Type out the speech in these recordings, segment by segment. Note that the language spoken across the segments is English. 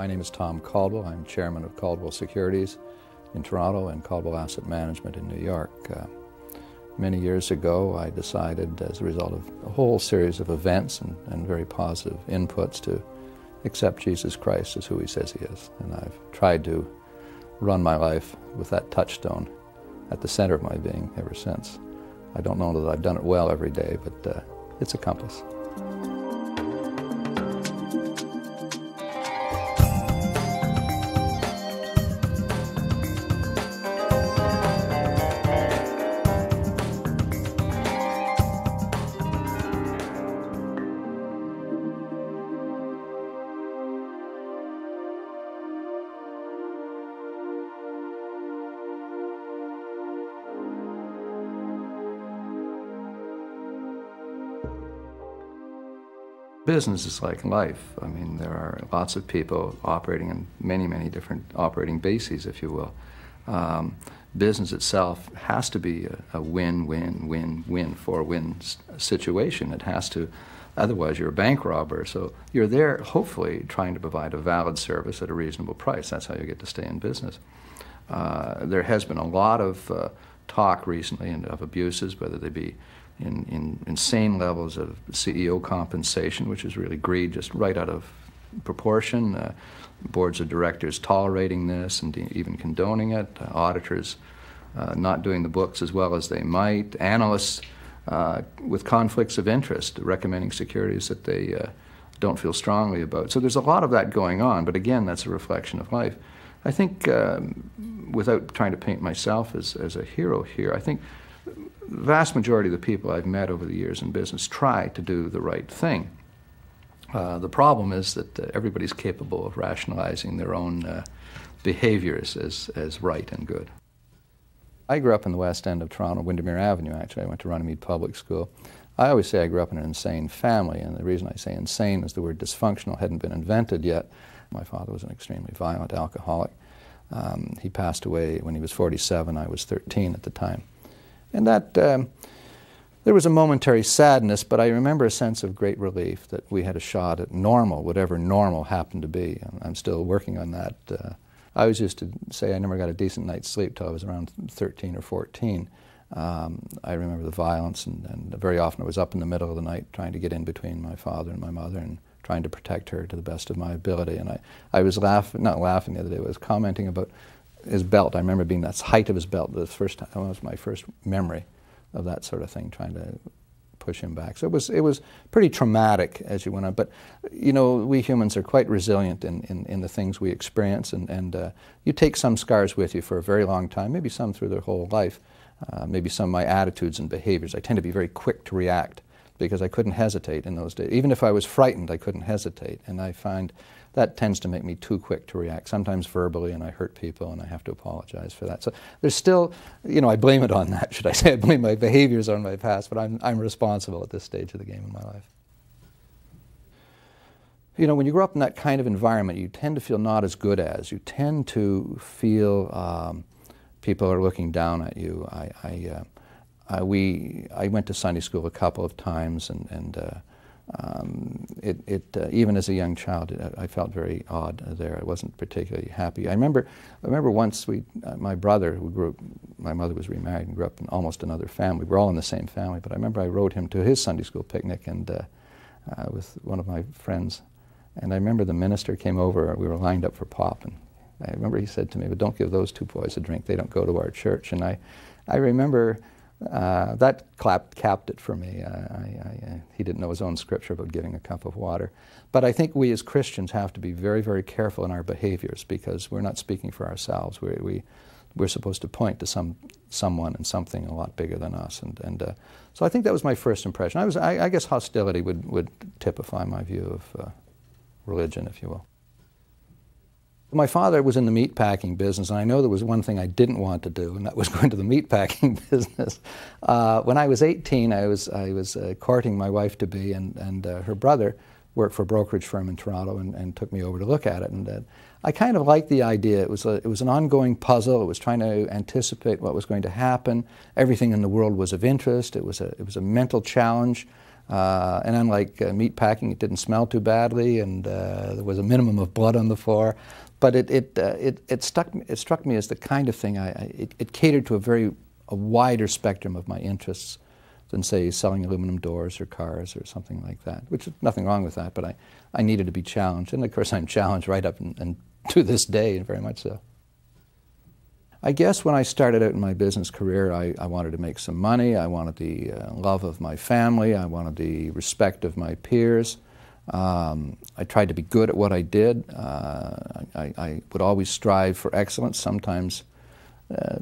My name is Tom Caldwell. I'm chairman of Caldwell Securities in Toronto and Caldwell Asset Management in New York. Many years ago, I decided, as a result of a whole series of events and very positive inputs, to accept Jesus Christ as who he says he is. And I've tried to run my life with that touchstone at the center of my being ever since. I don't know that I've done it well every day, but it's a compass. Business is like life. I mean, there are lots of people operating in many, many different operating bases, if you will. Business itself has to be a win-win-win-win four-win situation. It has to, otherwise you're a bank robber. So you're there, hopefully, trying to provide a valid service at a reasonable price. That's how you get to stay in business. There has been a lot of talk recently of abuses, whether they be in insane levels of CEO compensation, which is really greed just right out of proportion, boards of directors tolerating this and even condoning it, auditors not doing the books as well as they might, analysts with conflicts of interest recommending securities that they don't feel strongly about. So there's a lot of that going on, but again, that's a reflection of life. I think, without trying to paint myself as a hero here, I think the vast majority of the people I've met over the years in business try to do the right thing. The problem is that everybody's capable of rationalizing their own behaviors as right and good. I grew up in the West End of Toronto, Windermere Avenue, actually. I went to Runnymede Public School. I always say I grew up in an insane family, and the reason I say insane is the word dysfunctional hadn't been invented yet. My father was an extremely violent alcoholic. He passed away when he was 47. I was 13 at the time. And that, there was a momentary sadness, but I remember a sense of great relief that we had a shot at normal, whatever normal happened to be. I'm still working on that. I always used to say I never got a decent night's sleep till I was around 13 or 14. I remember the violence, and very often I was up in the middle of the night trying to get in between my father and my mother and trying to protect her to the best of my ability. And I was not laughing the other day, I was commenting about his belt. I remember being that height of his belt. The first time, that was my first memory of that sort of thing, trying to push him back. So it was pretty traumatic as you went on. But you know, we humans are quite resilient in the things we experience, and you take some scars with you for a very long time, maybe some through their whole life, maybe some of my attitudes and behaviors. I tend to be very quick to react because I couldn't hesitate in those days. Even if I was frightened, I couldn't hesitate, and I find that tends to make me too quick to react, sometimes verbally, and I hurt people, and I have to apologize for that. So there's still, you know, I blame it on that, should I say. I blame my behaviors on my past, but I'm responsible at this stage of the game in my life. You know, when you grow up in that kind of environment, you tend to feel not as good as. You tend to feel people are looking down at you. I went to Sunday school a couple of times, and even as a young child, I felt very odd there. I wasn't particularly happy. I remember once my brother, who grew up, my mother was remarried and grew up in almost another family. We're all in the same family, but I remember I rode him to his Sunday school picnic and with one of my friends. And I remember the minister came over. We were lined up for pop, and I remember he said to me, "But don't give those two boys a drink. They don't go to our church." And I remember that capped it for me. He didn't know his own scripture about giving a cup of water. But I think we as Christians have to be very, very careful in our behaviors, because we're not speaking for ourselves. We're supposed to point to someone and something a lot bigger than us. And so I think that was my first impression. I guess hostility would typify my view of religion, if you will. My father was in the meatpacking business, and I know there was one thing I didn't want to do, and that was going to the meatpacking business. When I was 18, I was courting my wife-to-be, and her brother worked for a brokerage firm in Toronto and took me over to look at it. And I kind of liked the idea. It was an ongoing puzzle. It was trying to anticipate what was going to happen. Everything in the world was of interest. It was a mental challenge. And unlike meat packing, it didn't smell too badly, and there was a minimum of blood on the floor. But it struck me as the kind of thing, it catered to a wider spectrum of my interests than, say, selling aluminum doors or cars or something like that, which is nothing wrong with that, but I needed to be challenged. And of course I'm challenged right up and to this day, very much so. I guess when I started out in my business career, I wanted to make some money. I wanted the love of my family. I wanted the respect of my peers. I tried to be good at what I did. I would always strive for excellence, sometimes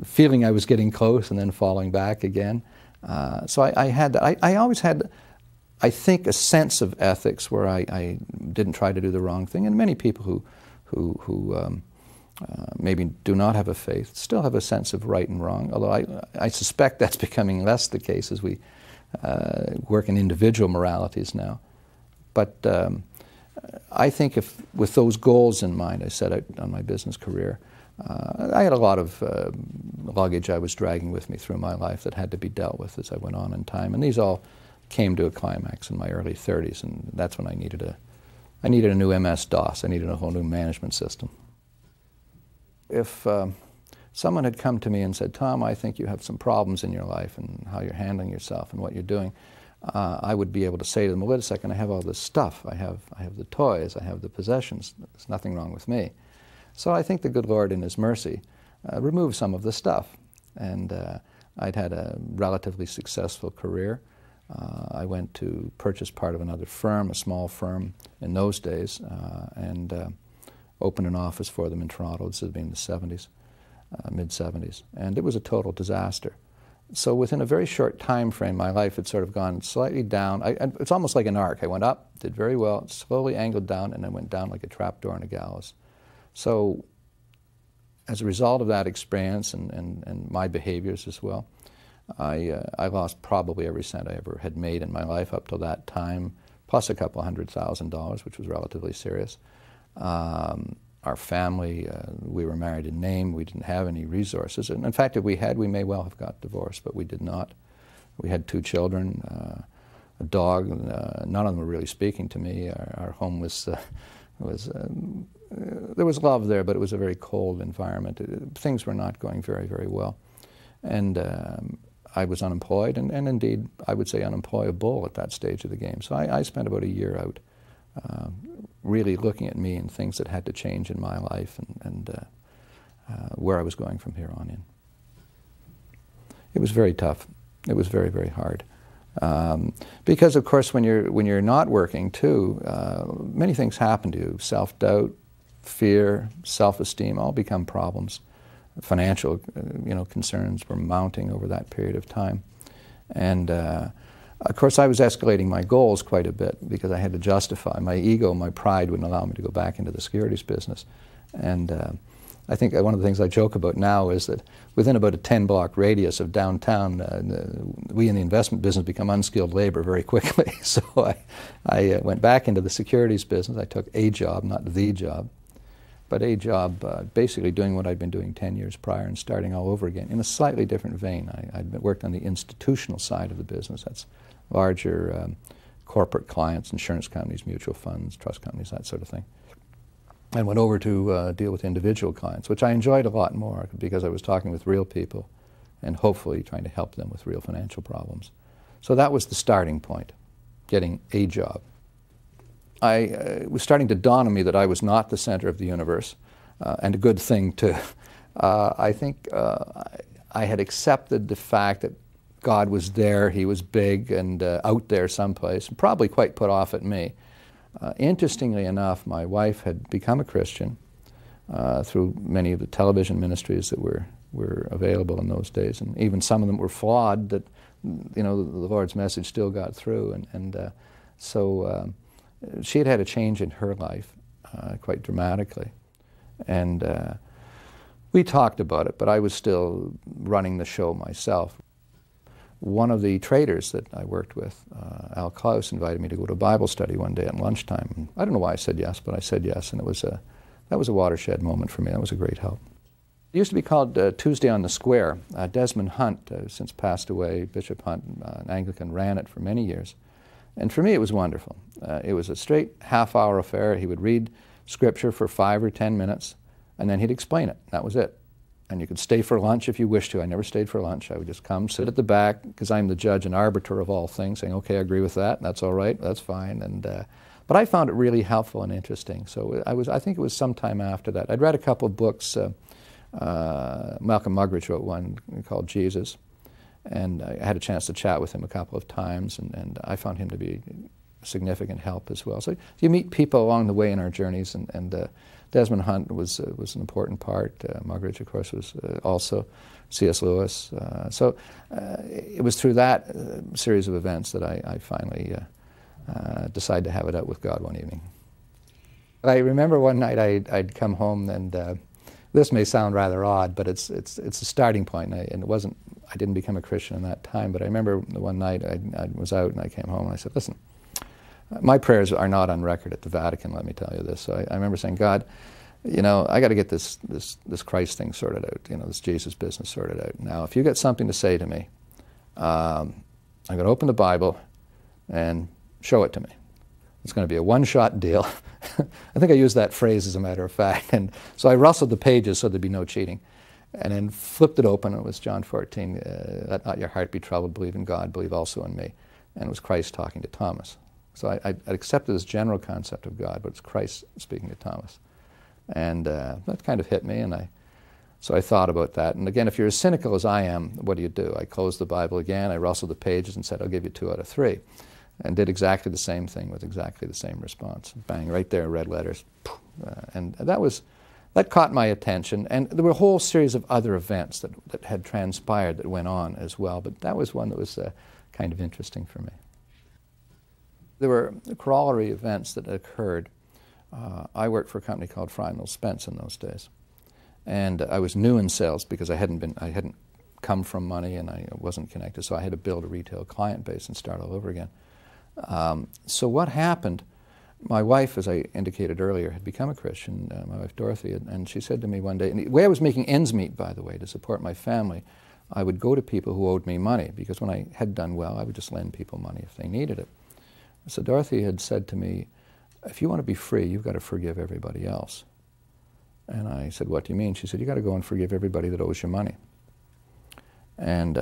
feeling I was getting close and then falling back again. So I had that. I always had, I think, a sense of ethics where I didn't try to do the wrong thing. And many people who maybe do not have a faith still have a sense of right and wrong, although I suspect that's becoming less the case as we work in individual moralities now. But I think if, with those goals in mind, I set out on my business career, I had a lot of luggage I was dragging with me through my life that had to be dealt with as I went on in time, and these all came to a climax in my early 30s, and that's when I needed a new MS-DOS. I needed a whole new management system. If someone had come to me and said, "Tom, I think you have some problems in your life and how you're handling yourself and what you're doing," I would be able to say to them, "Well, wait a second, I have all this stuff. I have the toys, I have the possessions. There's nothing wrong with me." So I think the good Lord in His mercy removed some of the stuff. And I'd had a relatively successful career. I went to purchase part of another firm, a small firm in those days, and opened an office for them in Toronto. This had been in the 70s, mid-70s. And it was a total disaster. So within a very short time frame, my life had sort of gone slightly down. It's almost like an arc. I went up, did very well, slowly angled down, and then went down like a trapdoor in a gallows. So as a result of that experience and my behaviors as well, I lost probably every cent I ever had made in my life up till that time, plus a couple $100,000, which was relatively serious. Our family, we were married in name. We didn't have any resources. And in fact, if we had, we may well have got divorced, but we did not. We had 2 children, a dog. None of them were really speaking to me. Our home was there was love there, but it was a very cold environment. Things were not going very, very well. And I was unemployed, and indeed, I would say unemployable at that stage of the game. So I spent about a year out really looking at me and things that had to change in my life and where I was going from here on in. It was very tough. It was very, very hard. Because, of course, when you're not working, too, many things happen to you. Self-doubt, fear, self-esteem all become problems. Financial concerns were mounting over that period of time. And of course, I was escalating my goals quite a bit because I had to justify. My ego, my pride wouldn't allow me to go back into the securities business. And I think one of the things I joke about now is that within about a 10-block radius of downtown, we in the investment business become unskilled labor very quickly. So I went back into the securities business. I took a job, not the job, but a job basically doing what I'd been doing 10 years prior and starting all over again in a slightly different vein. I'd worked on the institutional side of the business. That's larger corporate clients, insurance companies, mutual funds, trust companies, that sort of thing. And went over to deal with individual clients, which I enjoyed a lot more because I was talking with real people and hopefully trying to help them with real financial problems. So that was the starting point, getting a job. It was starting to dawn on me that I was not the center of the universe, and a good thing too. I think I had accepted the fact that God was there, He was big and out there someplace, and probably quite put off at me. Interestingly enough, my wife had become a Christian through many of the television ministries that were available in those days, and even some of them were flawed. That the Lord's message still got through, so she had had a change in her life quite dramatically, and we talked about it. But I was still running the show myself. One of the traders that I worked with, Al Klaus, invited me to go to a Bible study one day at lunchtime. And I don't know why I said yes, but I said yes, and that was a watershed moment for me. That was a great help. It used to be called Tuesday on the Square. Desmond Hunt, since passed away, Bishop Hunt, an Anglican, ran it for many years. And for me, it was wonderful. It was a straight half-hour affair. He would read Scripture for 5 or 10 minutes, and then he'd explain it. That was it. And you could stay for lunch if you wished to. I never stayed for lunch. I would just come, sit at the back, because I'm the judge and arbiter of all things, saying, okay, I agree with that, that's all right, that's fine. And, but I found it really helpful and interesting. So I think it was sometime after that. I'd read a couple of books. Malcolm Muggeridge wrote one called Jesus, and I had a chance to chat with him a couple of times, and I found him to be a significant help as well. So you meet people along the way in our journeys, and Desmond Hunt was an important part. Muggeridge, of course, was also C.S. Lewis. So it was through that series of events that I finally decided to have it out with God one evening. I remember one night I'd come home, and this may sound rather odd, but it's a starting point, and it wasn't. I didn't become a Christian in that time, but I remember one night I was out and I came home and I said, listen, my prayers are not on record at the Vatican, let me tell you this. So I remember saying, God, you know, I got to get this Christ thing sorted out, you know, this Jesus business sorted out. Now, if you got something to say to me, I'm going to open the Bible and show it to me. It's going to be a one-shot deal. I think I used that phrase, as a matter of fact. And so I rustled the pages so there'd be no cheating, and then flipped it open. It was John 14, let not your heart be troubled, believe in God, believe also in me. And it was Christ talking to Thomas. So I accepted this general concept of God, but it's Christ speaking to Thomas. And that kind of hit me, and so I thought about that. And again, if you're as cynical as I am, what do? I closed the Bible again, I rustled the pages and said, I'll give you 2 out of 3. And did exactly the same thing with exactly the same response. Bang, right there, red letters. And that caught my attention. And there were a whole series of other events that had transpired that went on as well, but that was one that was kind of interesting for me. There were corollary events that occurred. I worked for a company called Spence in those days. And I was new in sales because I hadn't come from money and I wasn't connected, so I had to build a retail client base and start all over again. So what happened, my wife, as I indicated earlier, had become a Christian, my wife Dorothy, and she said to me one day, and the way I was making ends meet, by the way, to support my family, I would go to people who owed me money, because when I had done well, I would just lend people money if they needed it. So Dorothy had said to me, if you want to be free, you've got to forgive everybody else. And I said, what do you mean? She said, you've got to go and forgive everybody that owes you money. And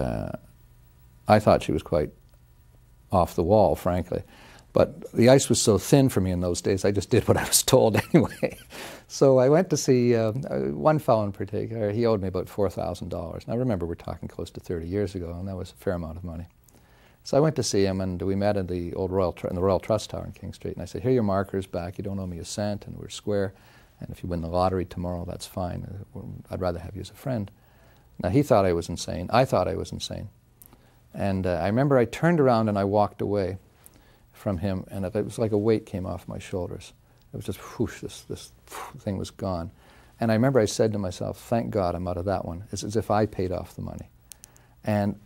I thought she was quite off the wall, frankly. But the ice was so thin for me in those days, I just did what I was told anyway. So I went to see one fellow in particular. He owed me about $4,000. Now remember, we're talking close to 30 years ago, and that was a fair amount of money. So I went to see him, and we met in the old Royal Trust Tower in King Street. And I said, here are your markers back. You don't owe me a cent, and we're square. And if you win the lottery tomorrow, that's fine. I'd rather have you as a friend. Now, he thought I was insane. I thought I was insane. And I remember I turned around and I walked away from him, and it was like a weight came off my shoulders. It was just whoosh, this thing was gone. And I remember I said to myself, thank God I'm out of that one. It's as if I paid off the money. And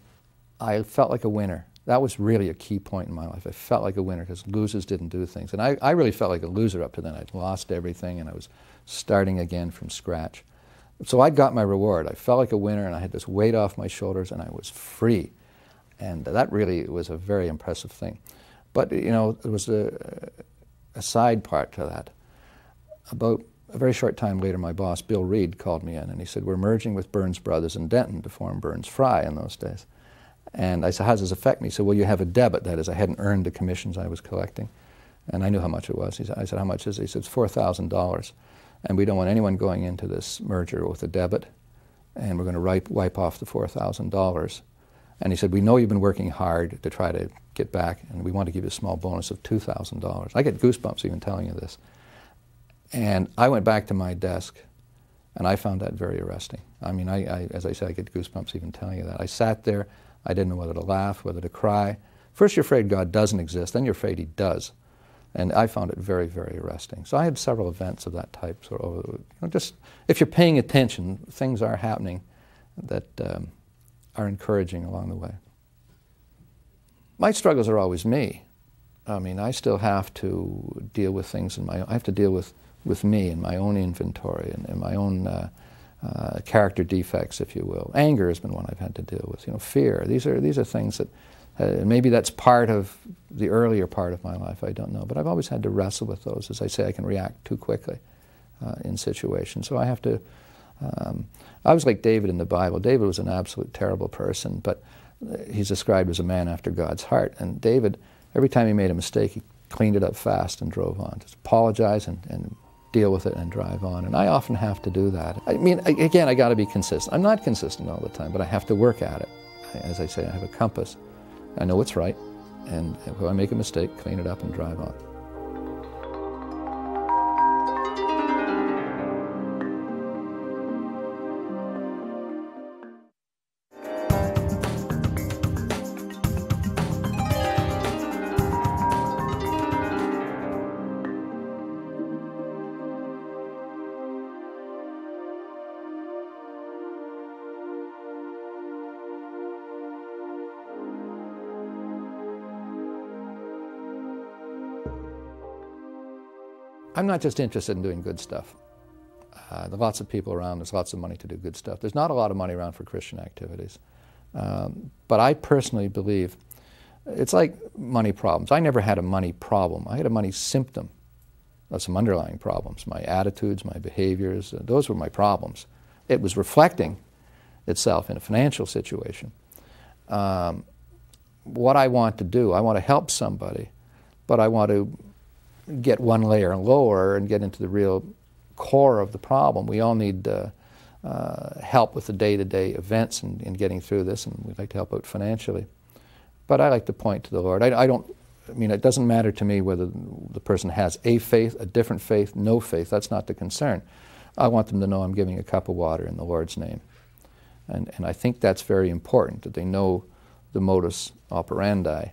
I felt like a winner. That was really a key point in my life. I felt like a winner because losers didn't do things. And I really felt like a loser up to then. I'd lost everything and I was starting again from scratch. So I got my reward. I felt like a winner, and I had this weight off my shoulders, and I was free. And that really was a very impressive thing. But, you know, there was a side part to that. About a very short time later, my boss, Bill Reed, called me in, and he said, we're merging with Burns Brothers in Denton to form Burns Fry in those days. And I said, how does this affect me? He said, well, you have a debit. That is, I hadn't earned the commissions I was collecting. And I knew how much it was. I said, how much is it? He said, it's $4,000. And we don't want anyone going into this merger with a debit. And we're going to wipe off the $4,000. And he said, we know you've been working hard to try to get back, and we want to give you a small bonus of $2,000. I get goosebumps even telling you this. And I went back to my desk, and I found that very arresting. I mean, as I said, I get goosebumps even telling you that. I sat there. I didn't know whether to laugh, whether to cry. First, you're afraid God doesn't exist. Then you're afraid He does. And I found it very, very arresting. So I had several events of that type. So, just if you're paying attention, things are happening that are encouraging along the way. My struggles are always me. I mean, I still have to deal with things I have to deal with me and my own inventory and my own character defects, if you will. Anger has been one I've had to deal with. You know, fear. These are things that Maybe that's part of the earlier part of my life, I don't know. But I've always had to wrestle with those. As I say, I can react too quickly in situations. So I have to, I was like David in the Bible. David was an absolute terrible person, but he's described as a man after God's heart. And David, every time he made a mistake, he cleaned it up fast and drove on. Just apologize and deal with it and drive on. And I often have to do that. I mean, again, I got to be consistent. I'm not consistent all the time, but I have to work at it. As I say, I have a compass. I know what's right, and if I make a mistake, clean it up and drive on. I'm not just interested in doing good stuff. There are lots of people around, there's lots of money to do good stuff. There's not a lot of money around for Christian activities. But I personally believe, it's like money problems. I never had a money problem. I had a money symptom of some underlying problems. My attitudes, my behaviors, those were my problems. It was reflecting itself in a financial situation. What I want to do, I want to help somebody, but I want to get one layer lower and get into the real core of the problem. We all need help with the day-to-day events and getting through this, and we'd like to help out financially. But I like to point to the Lord. I mean, it doesn't matter to me whether the person has a faith, a different faith, no faith. That's not the concern. I want them to know I'm giving a cup of water in the Lord's name. And I think that's very important, that they know the modus operandi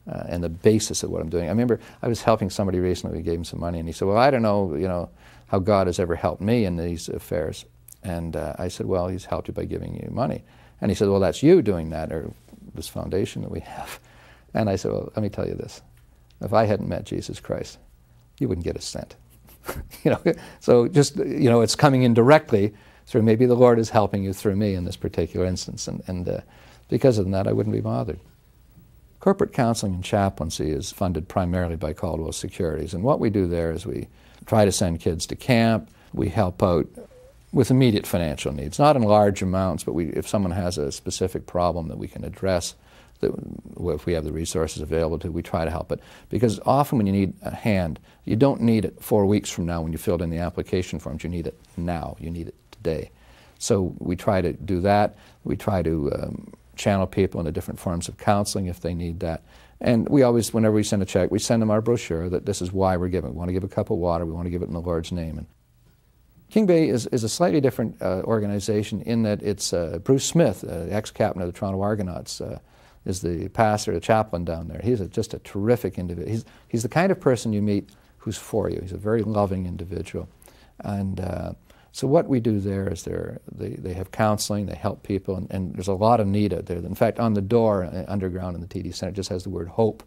and the basis of what I'm doing. I remember I was helping somebody recently. We gave him some money, and he said, well, I don't know, how God has ever helped me in these affairs. And I said, well, he's helped you by giving you money. And he said, well, that's you doing that, or this foundation that we have. And I said, well, let me tell you this. If I hadn't met Jesus Christ, you wouldn't get a cent. So just, it's coming in directly through, maybe the Lord is helping you through me in this particular instance. And because of that, I wouldn't be bothered. Corporate counseling and chaplaincy is funded primarily by Caldwell Securities, and what we do there is we try to send kids to camp. We help out with immediate financial needs, not in large amounts, but if someone has a specific problem that we can address, if we have the resources available to, we try to help it. Because often when you need a hand, you don't need it 4 weeks from now when you filled in the application forms. You need it now. You need it today. So we try to do that. We try to channel people into different forms of counseling if they need that. And we always, whenever we send a check, we send them our brochure that this is why we're giving. We want to give a cup of water. We want to give it in the Lord's name. And King Bay is a slightly different organization in that it's Bruce Smith, ex-captain of the Toronto Argonauts, is the pastor, the chaplain down there. He's just a terrific individual. He's the kind of person you meet who's for you. He's a very loving individual. And so what we do there is they have counseling, they help people, and there's a lot of need out there. In fact, on the door underground in the TD Center, it just has the word hope,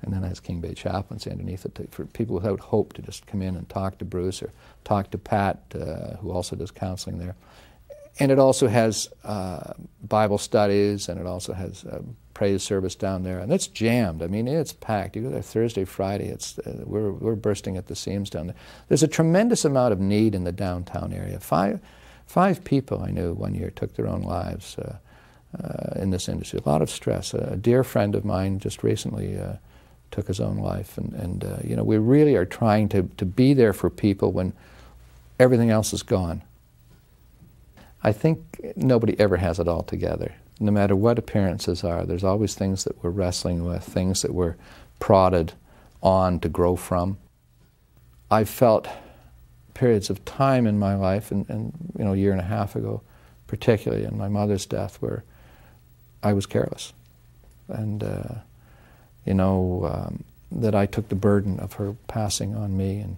and then it has King Bay Chaplaincy underneath it for people without hope to just come in and talk to Bruce or talk to Pat, who also does counseling there. And it also has Bible studies, and it also has praise service down there, and it's jammed. I mean, it's packed. You go there Thursday, Friday. We're bursting at the seams down there. There's a tremendous amount of need in the downtown area. Five people I knew one year took their own lives in this industry. A lot of stress. A dear friend of mine just recently took his own life, and we really are trying to be there for people when everything else is gone. I think nobody ever has it all together. No matter what appearances are, there's always things that we're wrestling with, things that we're prodded on to grow from. I've felt periods of time in my life, and a year and a half ago, particularly in my mother's death, where I was careless. And, that I took the burden of her passing on me and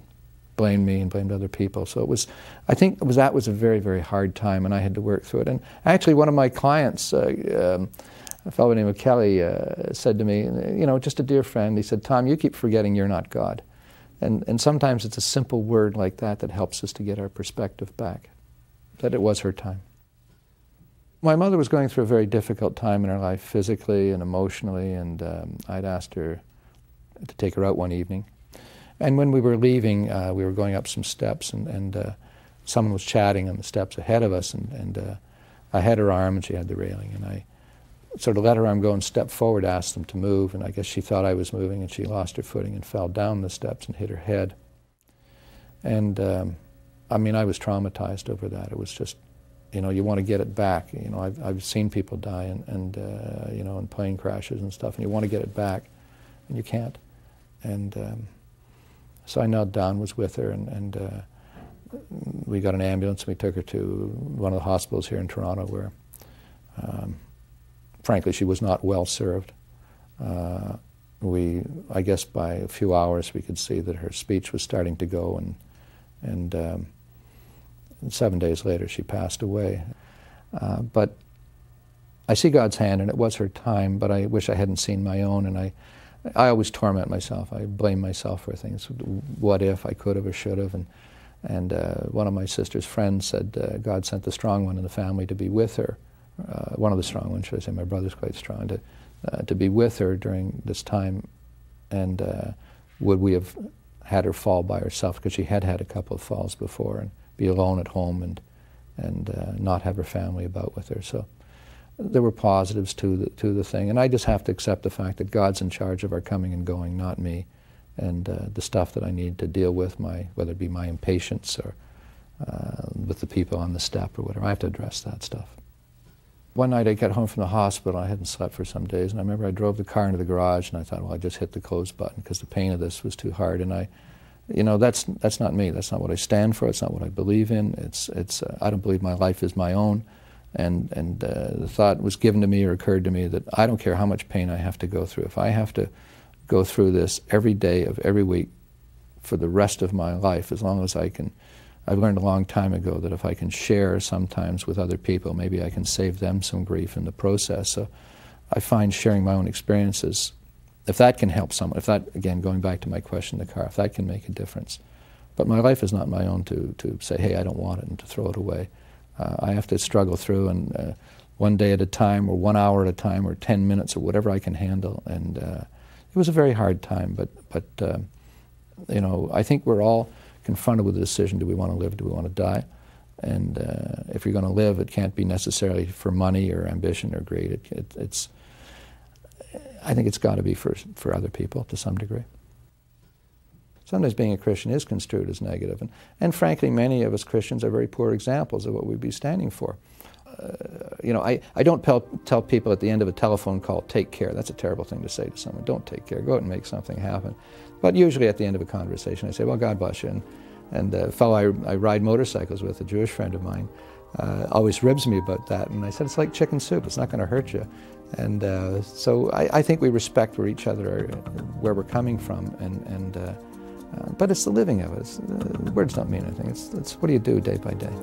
blamed me and blamed other people. So that was a very, very hard time, and I had to work through it. And actually, one of my clients, a fellow named Kelly, said to me, just a dear friend, he said, Tom, you keep forgetting you're not God. And sometimes it's a simple word like that that helps us to get our perspective back, that it was her time. My mother was going through a very difficult time in her life, physically and emotionally, and I'd asked her to take her out one evening. And when we were leaving, we were going up some steps, and someone was chatting on the steps ahead of us, and I had her arm and she had the railing, and I sort of let her arm go and stepped forward, asked them to move, and I guess she thought I was moving, and she lost her footing and fell down the steps and hit her head. And I mean, I was traumatized over that. It was just, you know, you want to get it back. You know, I've seen people die and you know, in plane crashes and stuff, and you want to get it back, and you can't. And so I knelt down, was with her, and we got an ambulance, and we took her to one of the hospitals here in Toronto where, frankly, she was not well served. I guess by a few hours we could see that her speech was starting to go, and 7 days later she passed away. But I see God's hand, and it was her time, but I wish I hadn't seen my own, and I always torment myself. I blame myself for things. What if, I could have or should have, and one of my sister's friends said God sent the strong one in the family to be with her. One of the strong ones, should I say, my brother's quite strong, to be with her during this time, and would we have had her fall by herself, because she had had a couple of falls before, and be alone at home and not have her family about with her. So there were positives to the thing, and I just have to accept the fact that God's in charge of our coming and going, not me, and the stuff that I need to deal with, whether it be my impatience or with the people on the step or whatever. I have to address that stuff. One night I got home from the hospital. I hadn't slept for some days, and I remember I drove the car into the garage, and I thought, well, I just hit the close button because the pain of this was too hard. And you know, that's not me. That's not what I stand for. It's not what I believe in. I don't believe my life is my own. And the thought was given to me or occurred to me that I don't care how much pain I have to go through. If I have to go through this every day of every week for the rest of my life, as long as I can. I've learned a long time ago that if I can share sometimes with other people, maybe I can save them some grief in the process. So I find sharing my own experiences, if that can help someone, if that, again, going back to my question in the car, if that can make a difference. But my life is not my own to say, hey, I don't want it, and to throw it away. I have to struggle through, and one day at a time, or 1 hour at a time, or 10 minutes, or whatever I can handle. And it was a very hard time, but you know, I think we're all confronted with the decision: do we want to live, do we want to die? And if you're going to live, it can't be necessarily for money or ambition or greed. I think it's got to be for other people to some degree. Sometimes being a Christian is construed as negative, and frankly, many of us Christians are very poor examples of what we'd be standing for. You know, I don't tell people at the end of a telephone call, take care. That's a terrible thing to say to someone. Don't take care. Go out and make something happen. But usually at the end of a conversation, I say, well, God bless you. And a fellow I ride motorcycles with, a Jewish friend of mine, always ribs me about that. And I said, it's like chicken soup. It's not going to hurt you. And so I think we respect where each other are, where we're coming from. But it's the living of it. Words don't mean anything. It's what do you do day by day.